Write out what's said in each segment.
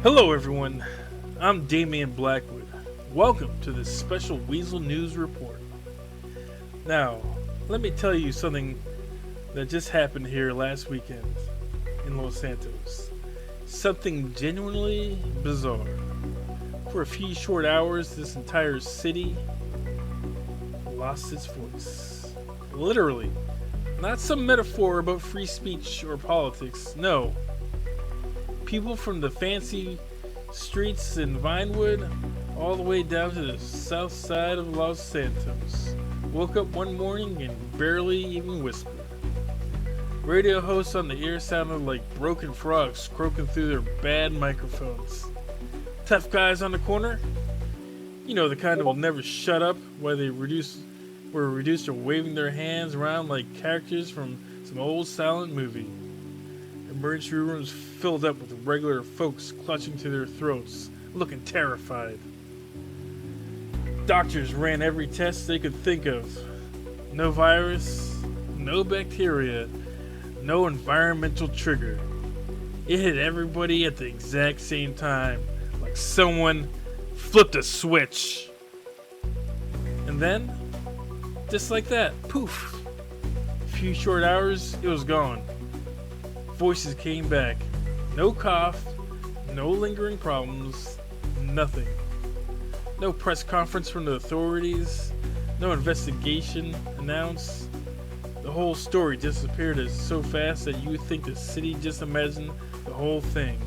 Hello everyone, I'm Damien Blackwood. Welcome to this special Weazel News Report. Now, let me tell you something that just happened here last weekend in Los Santos. Something genuinely bizarre. For a few short hours, this entire city lost its voice. Literally. Not some metaphor about free speech or politics, no. People from the fancy streets in Vinewood all the way down to the south side of Los Santos woke up one morning and barely even whispered. Radio hosts on the air sounded like broken frogs croaking through their bad microphones. Tough guys on the corner, you know, the kind that will never shut up while they were reduced to waving their hands around like characters from some old silent movie. Emergency rooms filled up with regular folks clutching to their throats, looking terrified. Doctors ran every test they could think of. No virus, no bacteria, no environmental trigger. It hit everybody at the exact same time, like someone flipped a switch. And then, just like that, poof. A few short hours, it was gone. Voices came back. No cough, no lingering problems, nothing. No press conference from the authorities, no investigation announced. The whole story disappeared so fast that you would think the city just imagined the whole thing.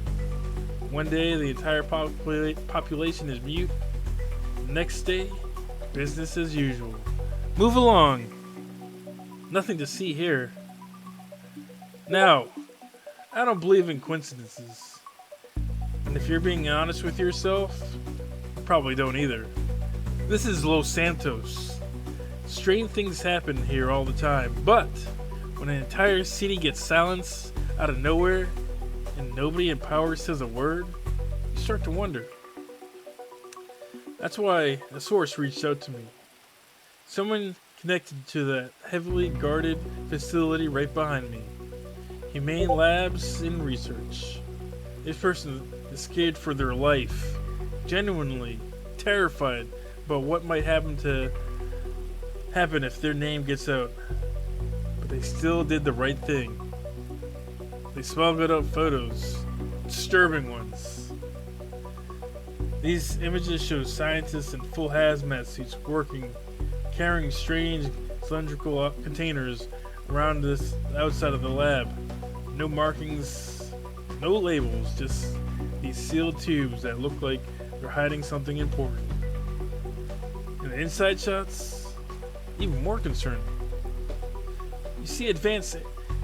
One day the entire population is mute. The next day, business as usual. Move along. Nothing to see here. Now, I don't believe in coincidences. And if you're being honest with yourself, you probably don't either. This is Los Santos. Strange things happen here all the time, but when an entire city gets silenced out of nowhere and nobody in power says a word, you start to wonder. That's why a source reached out to me. Someone connected to that heavily guarded facility right behind me. Humane Labs in research. This person is scared for their life, genuinely terrified about what might happen if their name gets out. But they still did the right thing. They smuggled out photos, disturbing ones. These images show scientists in full hazmat suits working, carrying strange cylindrical containers around this outside of the lab. No markings, no labels, just these sealed tubes that look like they're hiding something important. And the inside shots, even more concerning. You see advanced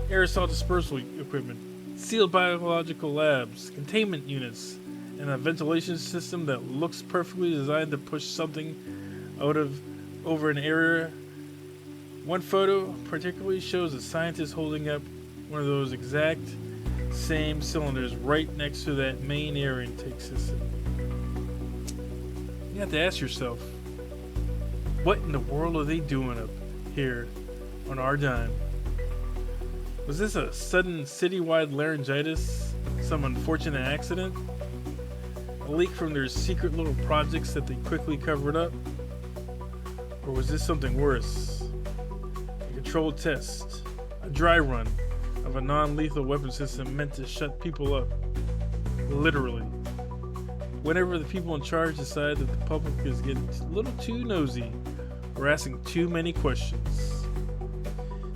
aerosol dispersal equipment, sealed biological labs, containment units, and a ventilation system that looks perfectly designed to push something over an area. One photo particularly shows a scientist holding up one of those exact same cylinders right next to that main air intake system. You have to ask yourself, what in the world are they doing up here on our dime? Was this a sudden citywide laryngitis? Some unfortunate accident? A leak from their secret little projects that they quickly covered up? Or was this something worse? A controlled test, a dry run of a non-lethal weapon system meant to shut people up. Literally. Whenever the people in charge decide that the public is getting a little too nosy or asking too many questions.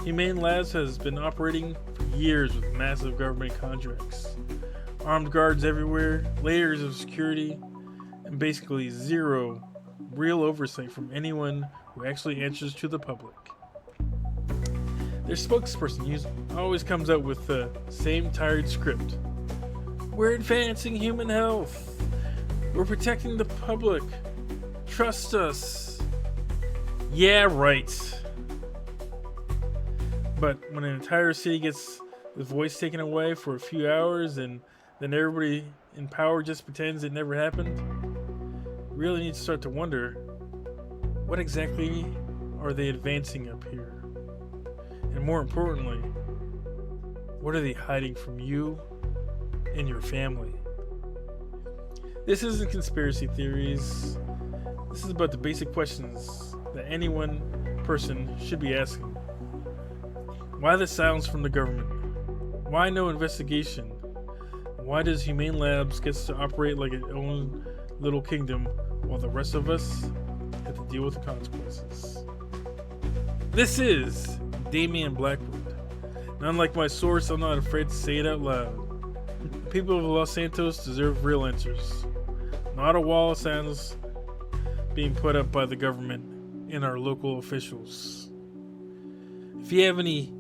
Humane Labs has been operating for years with massive government contracts. Armed guards everywhere, layers of security, and basically zero real oversight from anyone who actually answers to the public. Their spokesperson always comes out with the same tired script. We're advancing human health. We're protecting the public. Trust us. Yeah, right. But when an entire city gets the voice taken away for a few hours and then everybody in power just pretends it never happened, you really need to start to wonder, what exactly are they advancing up here? And more importantly, what are they hiding from you and your family? This isn't conspiracy theories. This is about the basic questions that any one person should be asking. Why the silence from the government? Why no investigation? Why does Humane Labs get to operate like its own little kingdom while the rest of us have to deal with the consequences? This is Damien Blackwood. And unlike my source, I'm not afraid to say it out loud. The people of Los Santos deserve real answers. Not a wall of sounds being put up by the government and our local officials. If you have any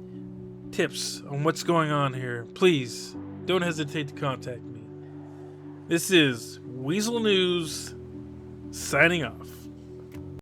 tips on what's going on here, please don't hesitate to contact me. This is Weazel News, signing off.